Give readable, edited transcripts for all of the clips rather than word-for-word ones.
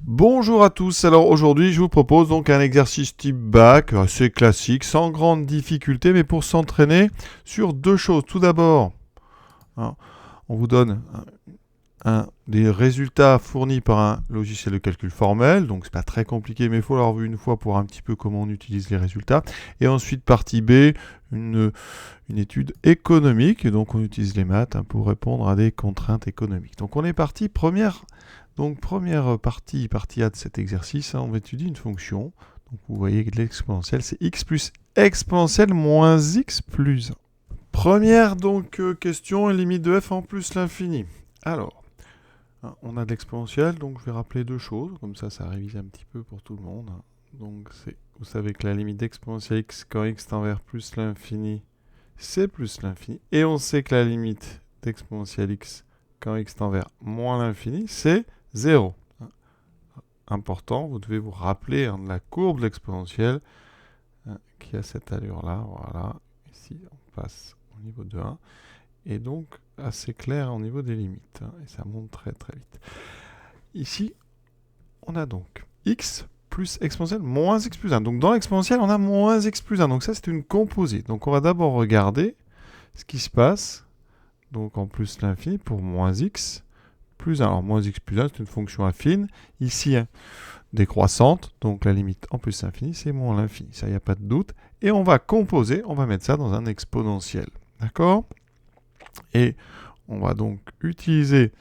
Bonjour à tous, alors aujourd'hui je vous propose donc un exercice type bac, assez classique, sans grande difficulté, mais pour s'entraîner sur deux choses. Tout d'abord, hein, on vous donne des résultats fournis par un logiciel de calcul formel, donc c'est pas très compliqué, mais il faut l'avoir vu une fois pour un petit peu comment on utilise les résultats. Et ensuite, partie B, une étude économique, et donc on utilise les maths pour répondre à des contraintes économiques. Donc on est parti, première partie A de cet exercice, on va étudier une fonction. Donc vous voyez que l'exponentielle, c'est x plus exponentielle moins x plus 1. Première question, limite de f en plus l'infini. Alors, on a de l'exponentielle, donc je vais rappeler deux choses, comme ça révise un petit peu pour tout le monde. Donc vous savez que la limite d'exponentielle x quand x tend vers plus l'infini, c'est plus l'infini. Et on sait que la limite d'exponentielle x quand x tend vers moins l'infini, c'est 0. Important, vous devez vous rappeler de la courbe de l'exponentielle qui a cette allure-là. Voilà, ici on passe au niveau de 1. Et donc assez clair au niveau des limites. Et ça monte très très vite. Ici, on a donc x plus exponentielle moins x plus 1. Donc dans l'exponentielle, on a moins x plus 1. Donc ça, c'est une composée. Donc on va d'abord regarder ce qui se passe. Donc en plus l'infini pour moins x plus 1. Alors moins x plus 1, c'est une fonction affine. Ici, décroissante. Donc la limite en plus l'infini, c'est moins l'infini. Ça, il n'y a pas de doute. Et on va composer, on va mettre ça dans un exponentiel. D'accord ? Et on va donc utiliser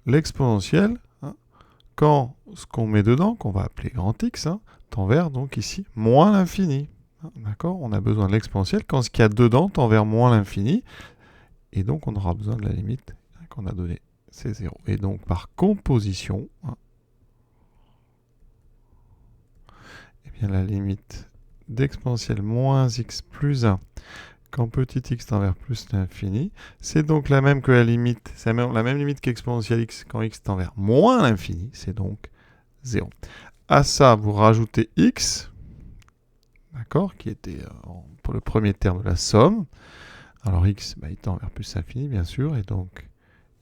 l'exponentielle quand ce qu'on met dedans, qu'on va appeler grand X, tend vers donc ici moins l'infini. D'accord ? On a besoin de l'exponentielle quand ce qu'il y a dedans tend vers moins l'infini. Et donc on aura besoin de la limite qu'on a donnée, c'est 0. Et donc par composition, eh bien la limite d'exponentielle moins x plus 1 quand petit x tend vers plus l'infini, c'est donc la même que la limite, c'est la même limite qu'exponentielle x quand x tend vers moins l'infini, c'est donc 0. À ça, vous rajoutez x, d'accord, qui était pour le premier terme de la somme. Alors x, il tend vers plus l'infini, bien sûr, et donc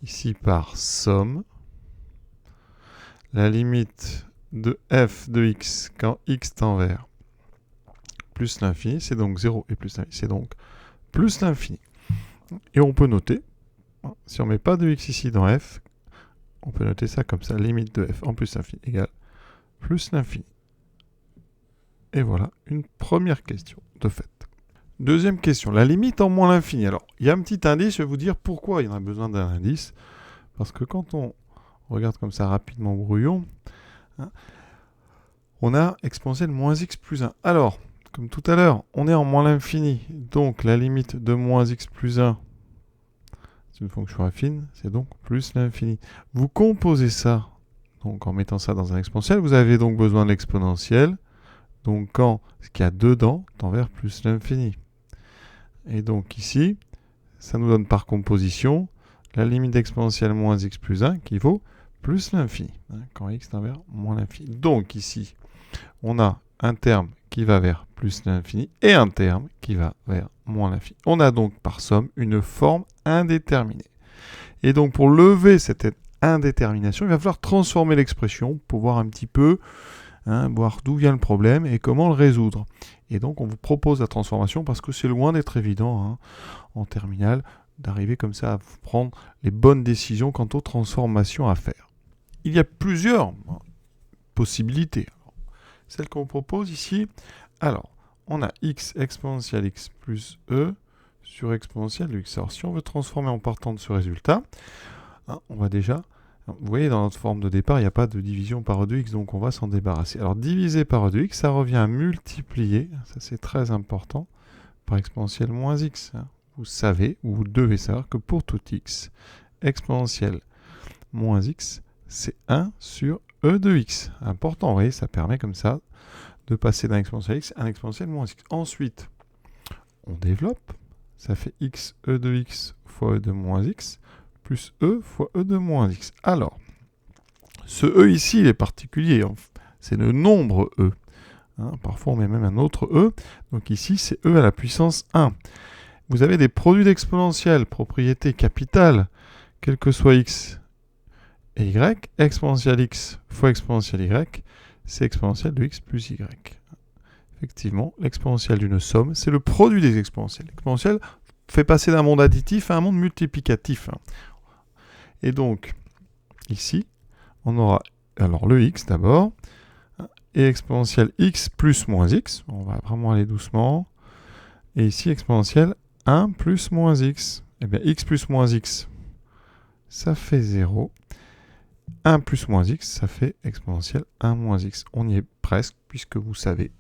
ici par somme, la limite de f de x quand x tend vers plus l'infini, c'est donc 0 et plus l'infini, c'est donc plus l'infini. Et on peut noter, si on ne met pas de x ici dans f, on peut noter ça comme ça, limite de f en plus l'infini égale plus l'infini. Et voilà une première question de fait. Deuxième question, la limite en moins l'infini. Alors, il y a un petit indice, je vais vous dire pourquoi il y en a besoin d'un indice. Parce que quand on regarde comme ça rapidement brouillon, on a exponentielle moins x plus 1. Alors, comme tout à l'heure, on est en moins l'infini. Donc, la limite de moins x plus 1, c'est une fonction affine, c'est donc plus l'infini. Vous composez ça, donc en mettant ça dans un exponentiel, vous avez donc besoin de l'exponentielle. Donc, quand ce qu'il y a dedans tend vers plus l'infini. Et donc ici, ça nous donne par composition la limite d'exponentielle moins x plus 1 qui vaut plus l'infini, quand x tend vers moins l'infini. Donc ici, on a un terme qui va vers plus l'infini et un terme qui va vers moins l'infini. On a donc par somme une forme indéterminée. Et donc pour lever cette indétermination, il va falloir transformer l'expression pour voir un petit peu, voir d'où vient le problème et comment le résoudre. Et donc on vous propose la transformation parce que c'est loin d'être évident en terminale d'arriver comme ça à prendre les bonnes décisions quant aux transformations à faire. Il y a plusieurs possibilités. Celle qu'on propose ici, alors on a x exponentielle x plus e sur exponentielle de x. Alors si on veut transformer en partant de ce résultat, on va déjà, vous voyez dans notre forme de départ, il n'y a pas de division par e de x, donc on va s'en débarrasser. Alors diviser par e de x, ça revient à multiplier, ça c'est très important, par exponentielle moins x. Vous savez, ou vous devez savoir que pour tout x, exponentielle moins x, c'est 1 sur e de x. Important, vous voyez, ça permet comme ça de passer d'un exponentiel x à un exponentiel moins x. Ensuite, on développe, ça fait x e de x fois e de moins x, plus e fois e de moins x. Alors, ce e ici, il est particulier, c'est le nombre e. Parfois, on met même un autre e, donc ici, c'est e à la puissance 1. Vous avez des produits d'exponentielle, propriété capitale, quel que soit x et y. Exponentielle x fois exponentielle y, c'est exponentielle de x plus y. Effectivement, l'exponentielle d'une somme, c'est le produit des exponentielles. L'exponentielle fait passer d'un monde additif à un monde multiplicatif. Et donc, ici, on aura alors le x d'abord, et exponentielle x plus moins x. On va vraiment aller doucement. Et ici, exponentielle 1 plus moins x. Eh bien, x plus moins x, ça fait 0. 1 plus moins x, ça fait exponentielle 1 moins x. On y est presque, puisque vous savez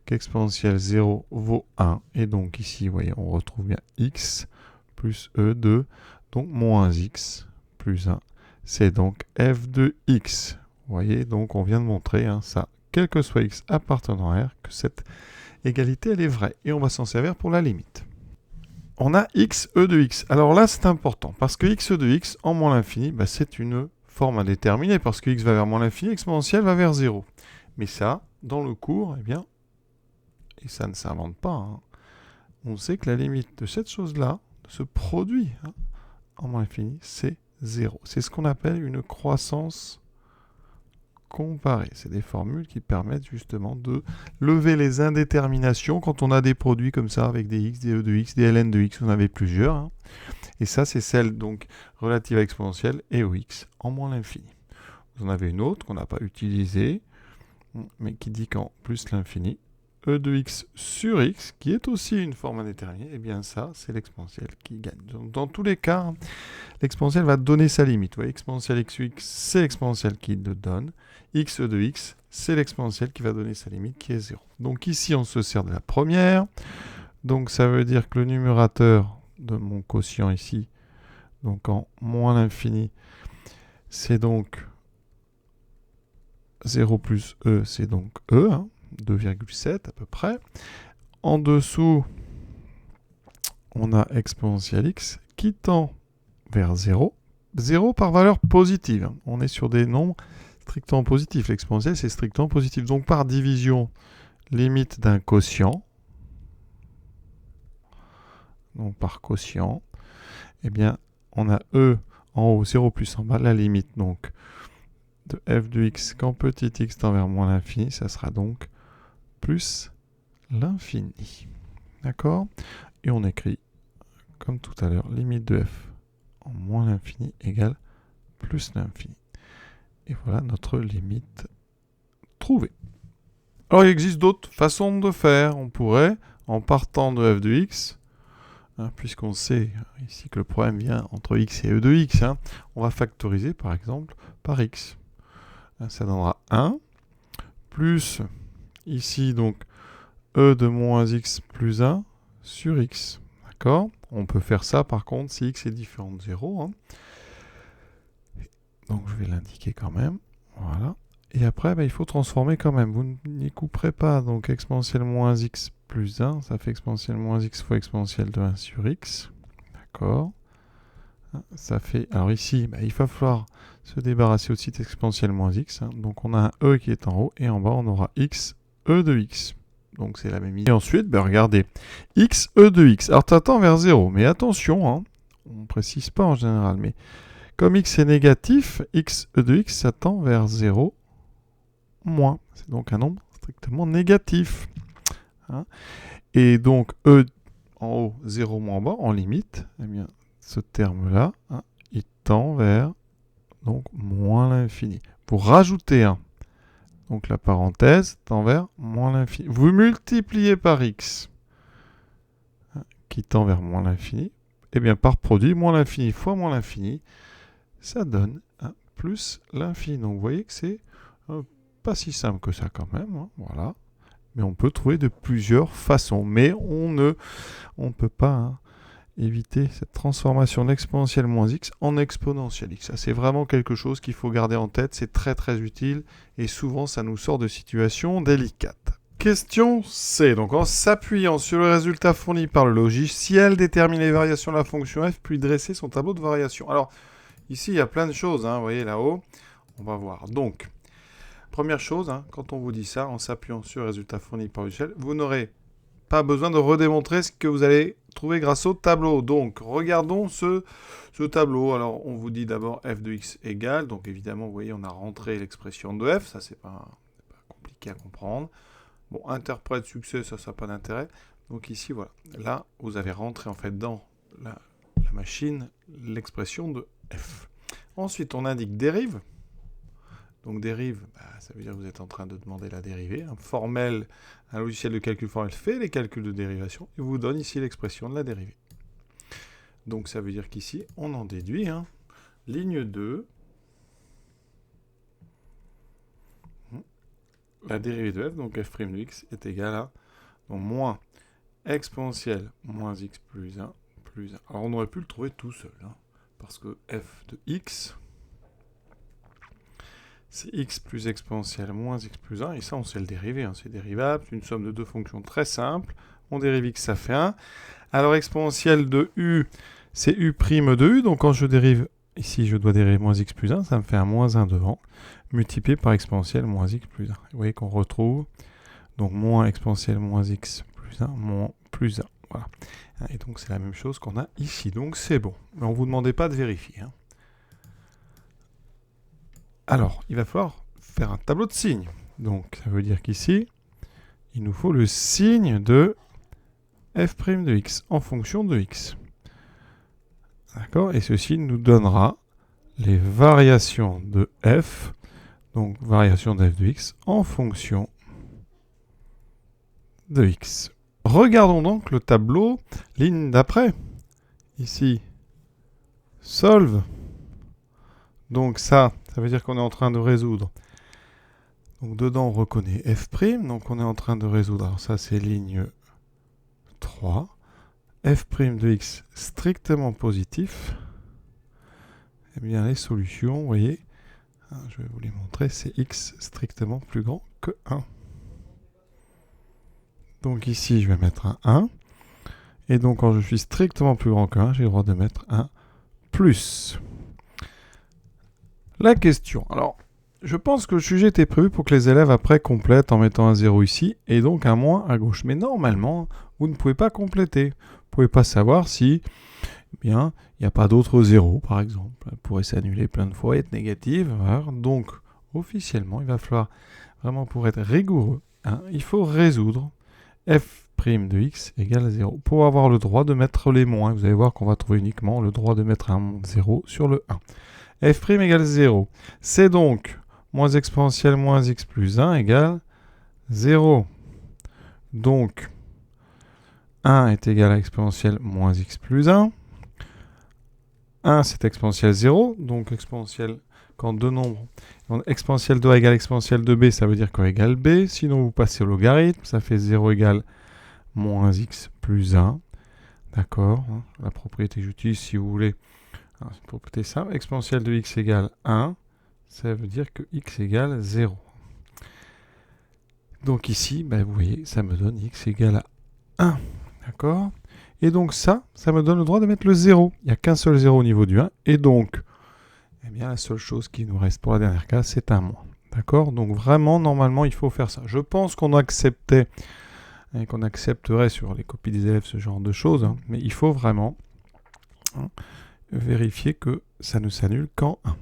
qu'exponentielle 0 vaut 1. Et donc ici, vous voyez, on retrouve bien x plus e de, donc moins x plus 1. C'est donc f de x. Vous voyez, donc on vient de montrer ça, quel que soit x appartenant à R, que cette égalité, elle est vraie. Et on va s'en servir pour la limite. On a x, e de x. Alors là, c'est important, parce que x, e de x, en moins l'infini, c'est une forme à déterminer, parce que x va vers moins l'infini, exponentielle va vers 0. Mais ça, dans le cours, eh bien, et ça ne s'invente pas, on sait que la limite de cette chose-là, de ce produit en moins l'infini, c'est 0. C'est ce qu'on appelle une croissance comparée. C'est des formules qui permettent justement de lever les indéterminations quand on a des produits comme ça avec des x, des e de x, des ln de x, on en avait plusieurs. Et ça, c'est celle donc relative à exponentielle et au x en moins l'infini. Vous en avez une autre qu'on n'a pas utilisée, mais qui dit qu'en plus l'infini, e de x sur x, qui est aussi une forme indéterminée, et bien ça, c'est l'exponentielle qui gagne. Donc, dans tous les cas, l'exponentielle va donner sa limite. Vous voyez, exponentielle x sur x, c'est l'exponentielle qui le donne. X e de x, c'est l'exponentielle qui va donner sa limite, qui est 0. Donc ici, on se sert de la première. Donc ça veut dire que le numérateur de mon quotient ici, donc en moins l'infini, c'est donc 0 plus e, c'est donc e, 2,7 à peu près. En dessous, on a exponentielle x qui tend vers 0. 0 par valeur positive. On est sur des nombres strictement positifs. L'exponentielle, c'est strictement positif. Donc par division, limite d'un quotient, donc par quotient, eh bien, on a e en haut, 0 plus en bas, la limite donc de f de x quand petit x tend vers moins l'infini, ça sera donc plus l'infini. D'accord? Et on écrit, comme tout à l'heure, limite de f en moins l'infini égale plus l'infini. Et voilà notre limite trouvée. Alors, il existe d'autres façons de faire. On pourrait, en partant de f de x, puisqu'on sait ici que le problème vient entre x et e de x, on va factoriser par exemple par x. Ça donnera 1, plus ici donc e de moins x plus 1 sur x. D'accord? On peut faire ça par contre si x est différent de 0. Donc je vais l'indiquer quand même. Voilà. Et après, il faut transformer quand même. Vous n'y couperez pas. Donc exponentielle moins x plus 1, ça fait exponentielle moins x fois exponentielle de 1 sur x. D'accord. Ça fait... Alors ici, il va falloir se débarrasser aussi d'exponentielle moins x. Donc on a un e qui est en haut et en bas on aura x, e de x. Donc c'est la même idée. Et ensuite, regardez, x, e de x. Alors ça tend vers 0, mais attention, on ne précise pas en général, mais comme x est négatif, x, e de x, ça tend vers 0 moins. C'est donc un nombre strictement négatif. Et donc e en haut, 0 moins en bas, en limite, eh bien, ce terme-là, il tend vers donc moins l'infini. Vous rajoutez 1. Donc la parenthèse tend vers moins l'infini. Vous multipliez par x, qui tend vers moins l'infini. Et bien par produit, moins l'infini fois moins l'infini, ça donne plus l'infini. Donc vous voyez que c'est pas si simple que ça quand même. Voilà. Mais on peut trouver de plusieurs façons. Mais on ne peut pas éviter cette transformation d'exponentielle moins x en exponentielle x. Ça, c'est vraiment quelque chose qu'il faut garder en tête. C'est très très utile et souvent ça nous sort de situations délicates. Question C. Donc en s'appuyant sur le résultat fourni par le logiciel, déterminer les variations de la fonction f puis dresser son tableau de variations. Alors ici il y a plein de choses. Vous voyez là-haut, on va voir. Donc première chose, quand on vous dit ça, en s'appuyant sur le résultat fourni par le logiciel, vous n'aurez Pas besoin de redémontrer ce que vous allez trouver grâce au tableau. Donc, regardons ce tableau. Alors, on vous dit d'abord f de x égale. Donc, évidemment, vous voyez, on a rentré l'expression de f. Ça, c'est pas compliqué à comprendre. Bon, interprète succès, ça n'a pas d'intérêt. Donc ici, voilà. Là, vous avez rentré en fait dans la machine l'expression de f. Ensuite, on indique dérive. Donc dérive, ça veut dire que vous êtes en train de demander la dérivée. Un logiciel de calcul formel fait les calculs de dérivation et vous donne ici l'expression de la dérivée. Donc ça veut dire qu'ici, on en déduit. Ligne 2. La dérivée de f, donc f' de x, est égale à donc, moins exponentielle moins x plus 1 plus 1. Alors on aurait pu le trouver tout seul, parce que f de x, c'est x plus exponentielle moins x plus 1, et ça on sait le dériver, c'est dérivable, c'est une somme de deux fonctions très simple, on dérive x, ça fait 1. Alors exponentielle de u, c'est u' de u, donc quand je dérive, ici je dois dériver moins x plus 1, ça me fait un moins 1 devant, multiplié par exponentielle moins x plus 1. Vous voyez qu'on retrouve donc moins exponentielle moins x plus 1, moins plus 1. Voilà. Et donc c'est la même chose qu'on a ici. Donc c'est bon. Mais on ne vous demandait pas de vérifier. Alors, il va falloir faire un tableau de signes. Donc ça veut dire qu'ici, il nous faut le signe de f' de x en fonction de x. D'accord? Et ceci nous donnera les variations de f, donc variation de f de x en fonction de x. Regardons donc le tableau, ligne d'après. Ici, solve. Donc ça veut dire qu'on est en train de résoudre. Donc dedans, on reconnaît f', donc on est en train de résoudre. Alors ça, c'est ligne 3. f' de x strictement positif. Eh bien, les solutions, vous voyez, je vais vous les montrer, c'est x strictement plus grand que 1. Donc ici, je vais mettre un 1. Et donc, quand je suis strictement plus grand que 1, j'ai le droit de mettre un plus. La question. Alors, je pense que le sujet était prévu pour que les élèves après complètent en mettant un 0 ici et donc un moins à gauche. Mais normalement, vous ne pouvez pas compléter. Vous ne pouvez pas savoir si, il n'y a pas d'autres zéros, par exemple. Elle pourrait s'annuler plein de fois et être négative. Voilà. Donc, officiellement, il va falloir, vraiment pour être rigoureux, il faut résoudre f' de x égale 0 pour avoir le droit de mettre les moins. Vous allez voir qu'on va trouver uniquement le droit de mettre un 0 sur le 1. f' égale 0. C'est donc moins exponentielle moins x plus 1 égale 0. Donc, 1 est égal à exponentielle moins x plus 1. 1, c'est exponentielle 0. Donc, exponentielle, quand deux nombres... Donc, exponentielle de a égale exponentielle de b, ça veut dire qu'a égale b. Sinon, vous passez au logarithme. Ça fait 0 égale moins x plus 1. D'accord. La propriété que j'utilise, si vous voulez... Alors, c'est une propriété simple. Exponentielle de x égale 1. Ça veut dire que x égale 0. Donc ici, vous voyez, ça me donne x égale à 1. D'accord? Et donc ça me donne le droit de mettre le 0. Il n'y a qu'un seul 0 au niveau du 1. Et donc, eh bien, la seule chose qui nous reste pour la dernière case, c'est un moins. D'accord? Donc vraiment, normalement, il faut faire ça. Je pense qu'on acceptait et qu'on accepterait sur les copies des élèves ce genre de choses. Mais il faut vraiment vérifier que ça ne s'annule qu'en 1.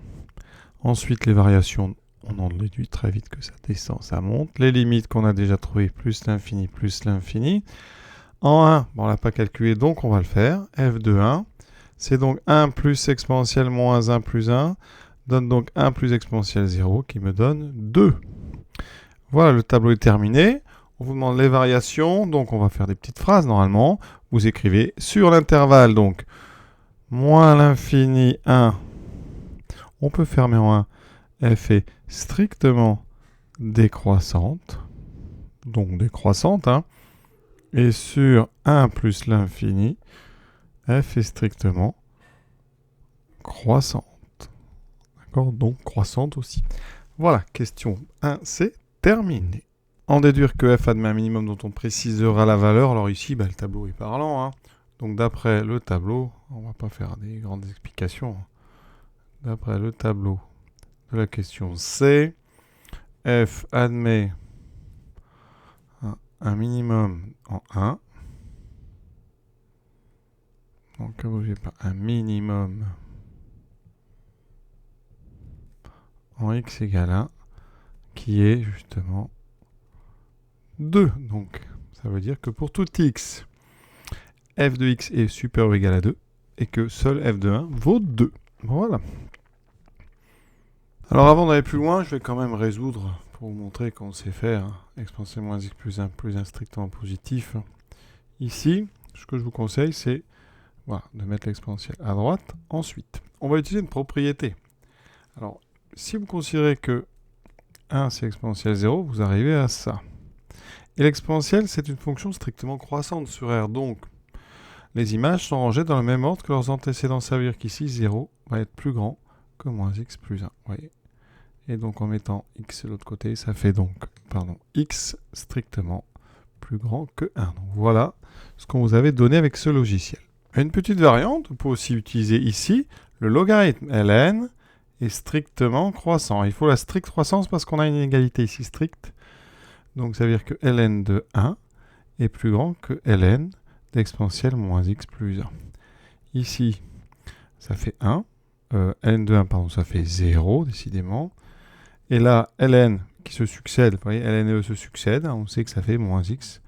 Ensuite, les variations, on en déduit très vite que ça descend, ça monte. Les limites qu'on a déjà trouvées, plus l'infini, plus l'infini. En 1, on ne l'a pas calculé, donc on va le faire. f de 1, c'est donc 1 plus exponentielle moins 1 plus 1, donne donc 1 plus exponentielle 0, qui me donne 2. Voilà, le tableau est terminé. On vous demande les variations, donc on va faire des petites phrases normalement. Vous écrivez sur l'intervalle, donc moins l'infini 1. On peut fermer en 1. f est strictement décroissante. Donc décroissante. Et sur 1 plus l'infini, f est strictement croissante. D'accord? Donc croissante aussi. Voilà, question 1, c'est terminé. En déduire que f admet un minimum dont on précisera la valeur. Alors ici, le tableau est parlant. Donc d'après le tableau, on ne va pas faire des grandes explications. D'après le tableau de la question C, f admet un minimum en 1. Donc, bougez pas, un minimum en x égale 1, qui est justement 2. Donc, ça veut dire que pour tout x, f de x est supérieur ou égal à 2, et que seul f de 1 vaut 2. Voilà. Alors avant d'aller plus loin, je vais quand même résoudre, pour vous montrer qu'on sait faire, exponentielle moins x plus 1 strictement positif. Ici, ce que je vous conseille, c'est voilà, de mettre l'exponentielle à droite. Ensuite, on va utiliser une propriété. Alors, si vous considérez que 1 c'est exponentielle 0, vous arrivez à ça. Et l'exponentielle, c'est une fonction strictement croissante sur R. Donc, les images sont rangées dans le même ordre que leurs antécédents. Ça veut dire qu'ici, 0 va être plus grand que moins x plus 1. Vous voyez ? Et donc, en mettant x de l'autre côté, ça fait donc, x strictement plus grand que 1. Donc, voilà ce qu'on vous avait donné avec ce logiciel. Une petite variante, vous pouvez aussi utiliser ici le logarithme ln est strictement croissant. Il faut la stricte croissance parce qu'on a une inégalité ici stricte. Donc ça veut dire que ln de 1 est plus grand que ln d'exponentielle moins x plus 1. Ici, ça fait 1. ln de 1, pardon, ça fait 0, décidément. Et là, ln qui se succède, vous voyez, ln et e se succèdent, on sait que ça fait moins x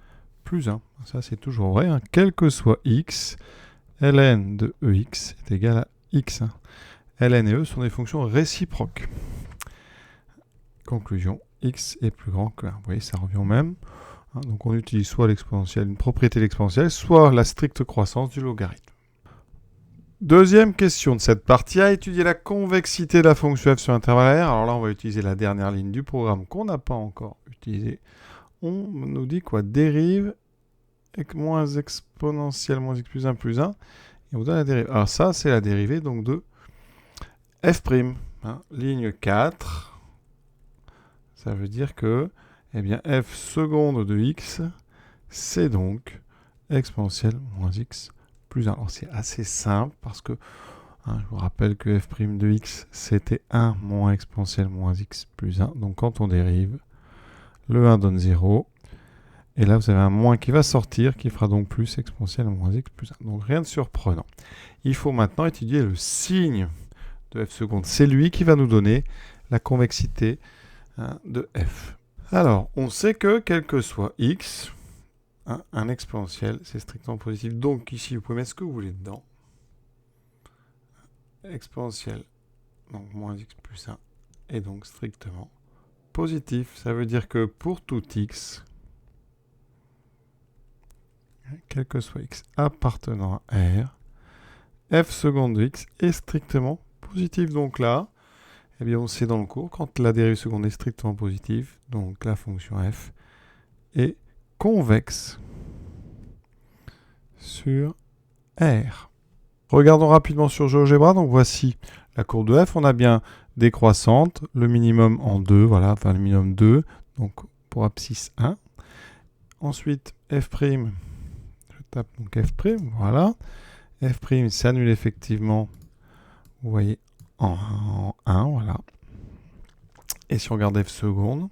plus 1. Ça, c'est toujours vrai, hein. Quel que soit x, ln de ex est égal à x. ln et e sont des fonctions réciproques. Conclusion, x est plus grand que 1. Vous voyez, ça revient au même. Donc on utilise soit l'exponentielle, une propriété de l'exponentielle, soit la stricte croissance du logarithme. Deuxième question de cette partie A, étudier la convexité de la fonction f sur intervalle R. Alors là, on va utiliser la dernière ligne du programme qu'on n'a pas encore utilisée. On nous dit quoi? Dérive moins exponentielle moins x plus 1 plus 1. Et on vous donne la dérivée. Alors ça, c'est la dérivée donc de f'. Ligne 4. Ça veut dire que eh bien, f seconde de x, c'est donc exponentielle moins x plus 1. Alors c'est assez simple parce que je vous rappelle que f' de x, c'était 1 moins exponentielle moins x plus 1. Donc quand on dérive, le 1 donne 0. Et là, vous avez un moins qui va sortir, qui fera donc plus exponentielle moins x plus 1. Donc rien de surprenant. Il faut maintenant étudier le signe de f seconde. C'est lui qui va nous donner la convexité de f. Alors, on sait que quel que soit x, un exponentiel, c'est strictement positif. Donc ici, vous pouvez mettre ce que vous voulez dedans. Exponentielle, donc moins x plus 1, est donc strictement positif. Ça veut dire que pour tout x, quel que soit x appartenant à R, f seconde de x est strictement positif. Donc là, eh bien on sait dans le cours, quand la dérive seconde est strictement positive, donc la fonction f est convexe sur R. Regardons rapidement sur GeoGebra. Donc voici la courbe de f. On a bien décroissante, le minimum en 2, voilà, enfin le minimum 2, donc pour abscisse 1. Ensuite, f', je tape donc f', voilà. F' s'annule effectivement, vous voyez, en 1, voilà. Et si on regarde f seconde,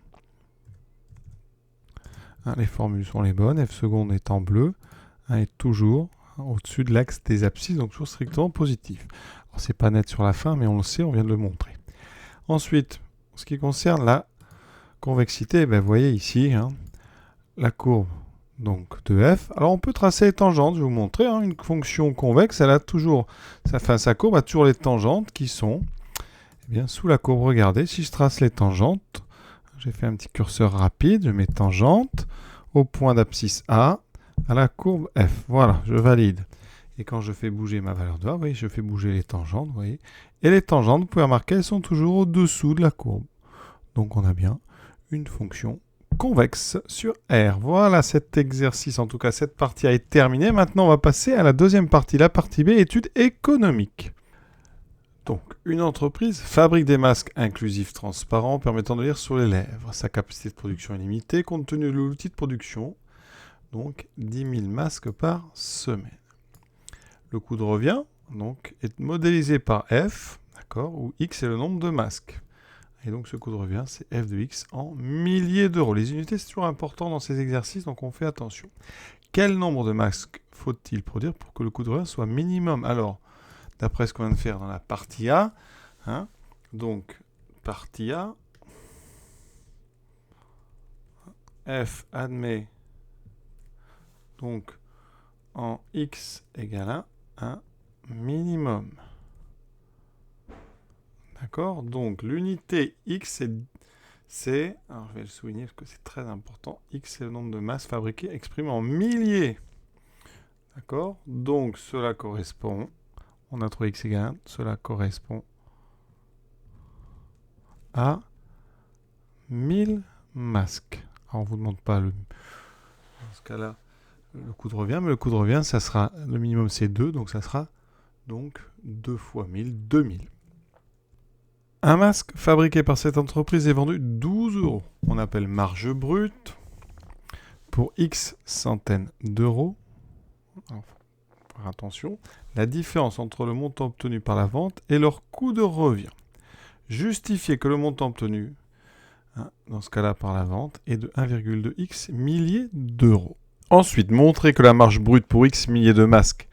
les formules sont les bonnes. F seconde est en bleu, est toujours au-dessus de l'axe des abscisses, donc toujours strictement positif. Alors c'est pas net sur la fin, mais on le sait, on vient de le montrer. Ensuite, en ce qui concerne la convexité, vous voyez ici la courbe donc de f. Alors on peut tracer les tangentes, je vais vous montrer. Une fonction convexe, elle a toujours, sa courbe a toujours les tangentes qui sont bien sous la courbe. Regardez, si je trace les tangentes, j'ai fait un petit curseur rapide, je mets tangente au point d'abscisse A à la courbe f. Voilà, je valide. Et quand je fais bouger ma valeur de A, vous voyez, je fais bouger les tangentes, vous voyez. Et les tangentes, vous pouvez remarquer, elles sont toujours au-dessous de la courbe. Donc on a bien une fonction convexe sur R. Voilà, cet exercice, en tout cas cette partie est terminée. Maintenant, on va passer à la deuxième partie, la partie B, études économiques. Donc, une entreprise fabrique des masques inclusifs transparents permettant de lire sur les lèvres. Sa capacité de production est limitée compte tenu de l'outil de production. Donc, 10 000 masques par semaine. Le coût de revient donc, est modélisé par F, d'accord, où X est le nombre de masques. Et donc ce coût de revient, c'est f de x en milliers d'euros. Les unités, c'est toujours important dans ces exercices, donc on fait attention. Quel nombre de masques faut-il produire pour que le coût de revient soit minimum? Alors, d'après ce qu'on vient de faire dans la partie A, donc partie A, f admet donc en x égale à 1 minimum. D'accord? Donc l'unité x, c'est, alors je vais le souligner parce que c'est très important, x c'est le nombre de masses fabriquées exprimé en milliers. D'accord? Donc cela correspond, on a trouvé x égale 1, cela correspond à 1000 masques. Alors on ne vous demande pas dans ce cas-là le coût de revient, mais le coût de revient, ça sera, le minimum c'est 2, donc ça sera donc 2 fois 1000, 2000. Un masque fabriqué par cette entreprise est vendu 12 €. On appelle marge brute pour X centaines d'euros. Faire attention, la différence entre le montant obtenu par la vente et leur coût de revient. Justifier que le montant obtenu, dans ce cas-là par la vente, est de 1,2x milliers d'euros. Ensuite, montrer que la marge brute pour X milliers de masques,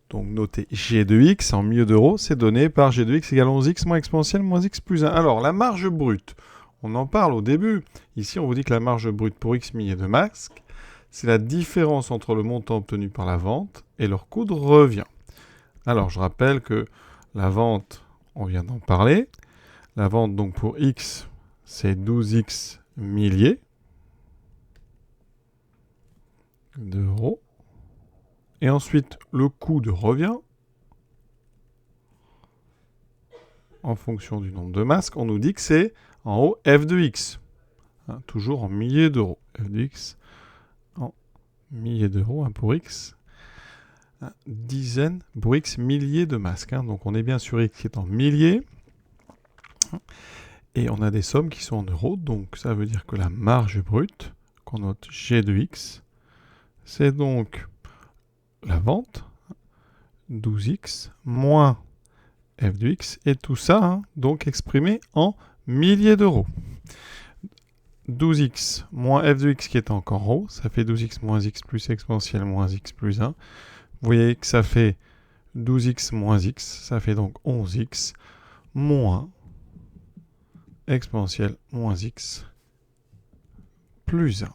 donc notez G de X en milliers d'euros, c'est donné par G de X égale 11x moins exponentielle moins X plus 1. Alors, la marge brute, on en parle au début. Ici, on vous dit que la marge brute pour X milliers de masques, c'est la différence entre le montant obtenu par la vente et leur coût de revient. Alors, je rappelle que la vente, on vient d'en parler. La vente, donc, pour X, c'est 12x milliers d'euros. Et ensuite, le coût de revient, en fonction du nombre de masques, on nous dit que c'est en haut f de x. Toujours en milliers d'euros. F de x en milliers d'euros pour x. Dizaines pour x milliers de masques. Donc on est bien sur x qui est en milliers. Et on a des sommes qui sont en euros. Donc ça veut dire que la marge brute, qu'on note G de x, c'est donc la vente, 12x, moins f de x, et tout ça, donc exprimé en milliers d'euros. 12x moins f de x qui est encore en haut, ça fait 12x moins x plus exponentielle moins x plus 1. Vous voyez que ça fait 12x moins x, ça fait donc 11x moins exponentielle moins x plus 1.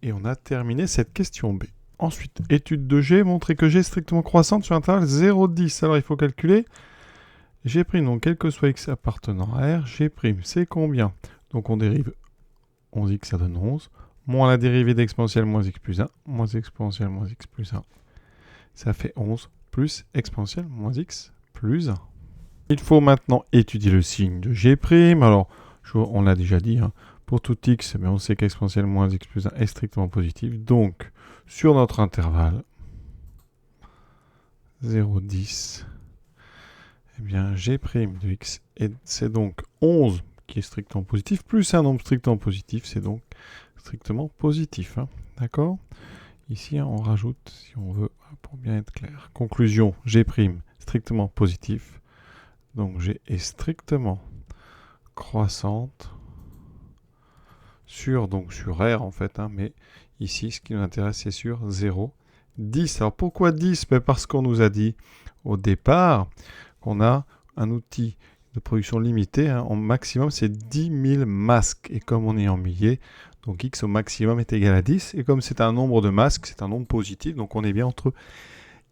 Et on a terminé cette question B. Ensuite, étude de G, montrer que G est strictement croissante sur l'intervalle 0,10. Alors il faut calculer G', donc quel que soit x appartenant à R, G', c'est combien? Donc on dérive 11x, ça donne 11, moins la dérivée d'exponentielle moins x plus 1, moins exponentielle moins x plus 1. Ça fait 11 plus exponentielle moins x plus 1. Il faut maintenant étudier le signe de G'. Alors, on l'a déjà dit, pour tout x, mais on sait qu'exponentielle moins x plus 1 est strictement positif. Donc, sur notre intervalle 0,10, eh bien, G' de x, c'est donc 11 qui est strictement positif, plus un nombre strictement positif, c'est donc strictement positif. D'accord? Ici, on rajoute, si on veut, pour bien être clair. Conclusion, G' strictement positif. Donc, G est strictement croissante sur R en fait, mais ici, ce qui nous intéresse, c'est sur 0, 10. Alors, pourquoi 10? Parce qu'on nous a dit au départ qu'on a un outil de production limitée, en maximum, c'est 10 000 masques. Et comme on est en milliers, donc x au maximum est égal à 10. Et comme c'est un nombre de masques, c'est un nombre positif, donc on est bien entre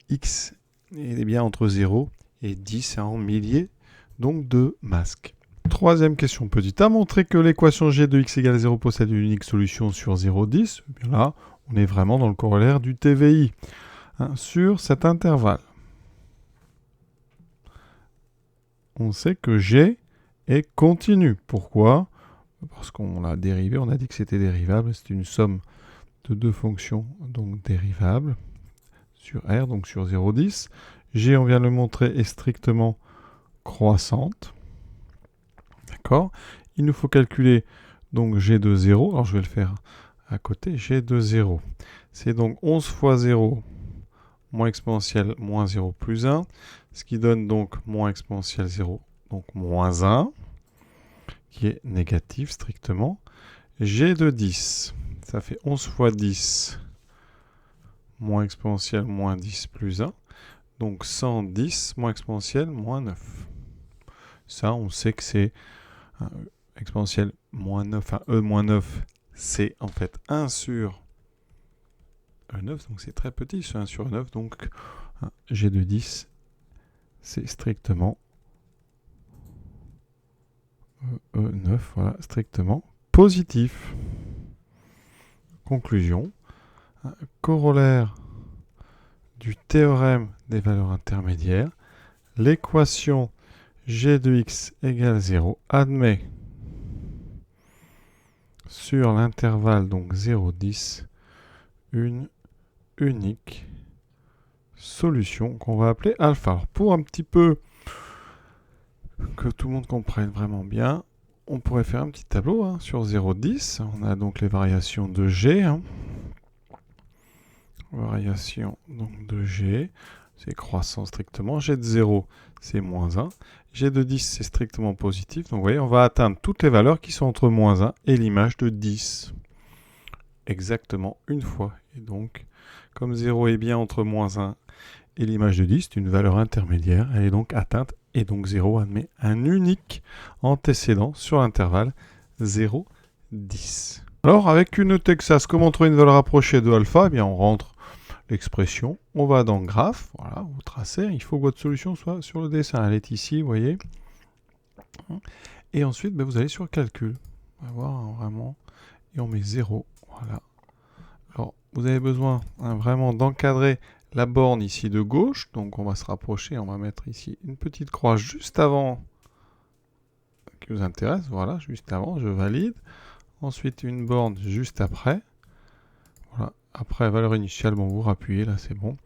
x est bien entre 0 et 10 en milliers, donc de masques. Troisième question petite a, montrer que l'équation G de x égale à 0 possède une unique solution sur 0,10. Bien là, on est vraiment dans le corollaire du TVI sur cet intervalle. On sait que G est continu. Pourquoi? Parce qu'on l'a dérivé, on a dit que c'était dérivable. C'est une somme de deux fonctions, donc dérivables, sur R, donc sur 0,10. G, on vient de le montrer, est strictement croissante. D'accord? Il nous faut calculer donc G de 0. Alors je vais le faire à côté. G de 0. C'est donc 11 fois 0 moins exponentielle moins 0 plus 1. Ce qui donne donc moins exponentielle 0, donc moins 1. qui est négatif strictement. G de 10, ça fait 11 fois 10, moins exponentielle moins 10 plus 1. Donc 110 moins exponentielle moins 9. Ça, on sait que c'est exponentielle moins 9, enfin E moins 9, c'est en fait 1 sur E9, donc c'est très petit, c'est 1 sur E9, donc G de 10, c'est strictement E9, voilà, strictement positif. Conclusion, corollaire du théorème des valeurs intermédiaires, l'équation G de x égale 0 admet sur l'intervalle donc 0,10 une unique solution qu'on va appeler alpha. Alors pour un petit peu que tout le monde comprenne vraiment bien, on pourrait faire un petit tableau sur 0,10. On a donc les variations de G. Variation donc de G, c'est croissant strictement. G de 0, c'est moins 1. G de 10, c'est strictement positif. Donc vous voyez, on va atteindre toutes les valeurs qui sont entre moins 1 et l'image de 10. Exactement une fois. Et donc, comme 0 est bien entre moins 1 et l'image de 10, c'est une valeur intermédiaire. Elle est donc atteinte. Et donc 0 admet un unique antécédent sur l'intervalle 0, 10. Alors, avec une Texas, comment trouver une valeur approchée de alpha? Eh bien, on rentre l'expression, on va dans graphe, voilà, vous tracez, il faut que votre solution soit sur le dessin, elle est ici, vous voyez. Et ensuite, vous allez sur calcul, on va voir vraiment, et on met 0, voilà. Alors, vous avez besoin vraiment d'encadrer la borne ici de gauche, donc on va se rapprocher, on va mettre ici une petite croix juste avant, qui vous intéresse, voilà, juste avant, je valide. Ensuite, une borne juste après. Voilà. Après, valeur initiale, bon, vous rappuyez, là, c'est bon.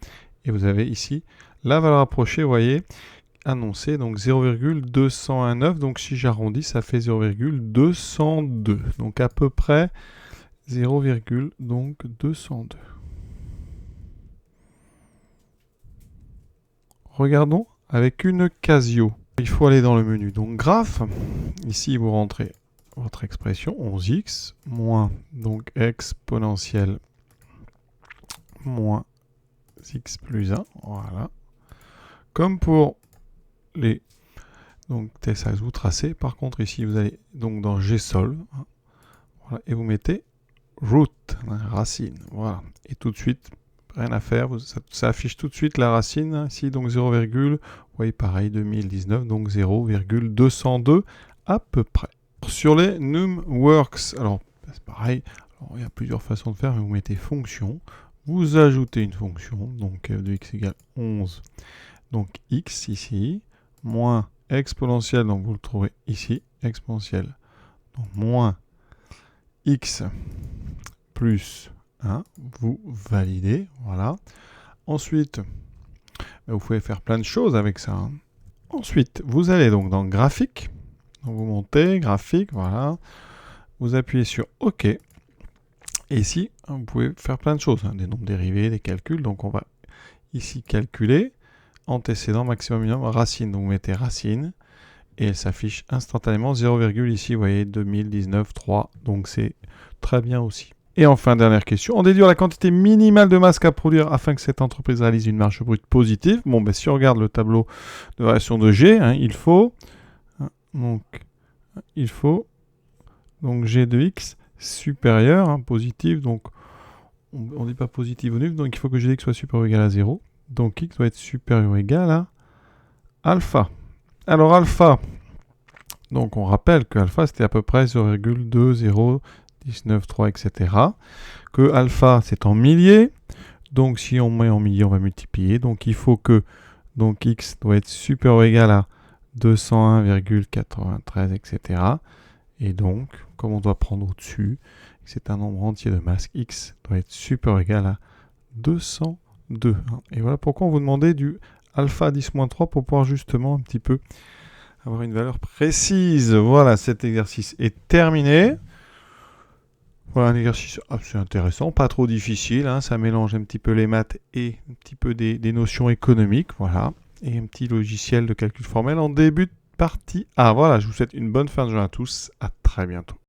Et vous avez ici la valeur approchée, vous voyez, annoncée, donc 0,219. Donc, si j'arrondis, ça fait 0,202. Donc, à peu près 0,202. Regardons avec une Casio. Il faut aller dans le menu, donc graphe. Ici, vous rentrez votre expression 11x moins donc exponentielle moins x plus 1, voilà. Comme pour les donc Texas, vous tracez. Par contre, ici, vous allez donc dans GSolve, voilà, et vous mettez root, racine, voilà. Et tout de suite, rien à faire, ça affiche tout de suite la racine, ici, donc 0, vous voyez, pareil, 2019, donc 0,202 à peu près. Sur les numworks, alors c'est pareil, alors, il y a plusieurs façons de faire, mais vous mettez fonction, vous ajoutez une fonction, donc f de x égale 11, donc x ici, moins exponentielle, donc vous le trouvez ici, exponentielle, donc moins x plus 1, vous validez, voilà. Ensuite, vous pouvez faire plein de choses avec ça. Ensuite, vous allez donc dans graphique, donc vous montez, graphique, voilà. Vous appuyez sur OK. Et ici, vous pouvez faire plein de choses, des nombres dérivés, des calculs. Donc on va ici calculer antécédent, maximum, minimum, racine. Donc vous mettez racine et elle s'affiche instantanément 0, ici, vous voyez 2019, 3. Donc c'est très bien aussi. Et enfin, dernière question, en déduire la quantité minimale de masque à produire afin que cette entreprise réalise une marge brute positive. Bon, si on regarde le tableau de variation de G, il faut donc G de X supérieur, positif, donc on ne dit pas positif ou nul, donc il faut que G de X soit supérieur ou égal à 0. Donc X doit être supérieur ou égal à alpha. Alors alpha, donc on rappelle que alpha c'était à peu près 0,2019,3, etc. Que alpha c'est en milliers, donc si on met en milliers on va multiplier, donc il faut que donc X doit être supérieur ou égal à 201,93, etc. Et donc, comme on doit prendre au-dessus, c'est un nombre entier de masque, X doit être supérieur ou égal à 202. Et voilà pourquoi on vous demandait du alpha 10-3 pour pouvoir justement un petit peu avoir une valeur précise. Voilà, cet exercice est terminé. Voilà un exercice assez intéressant, pas trop difficile, ça mélange un petit peu les maths et un petit peu des notions économiques, voilà, et un petit logiciel de calcul formel en début de partie A. Voilà, je vous souhaite une bonne fin de journée à tous. À très bientôt.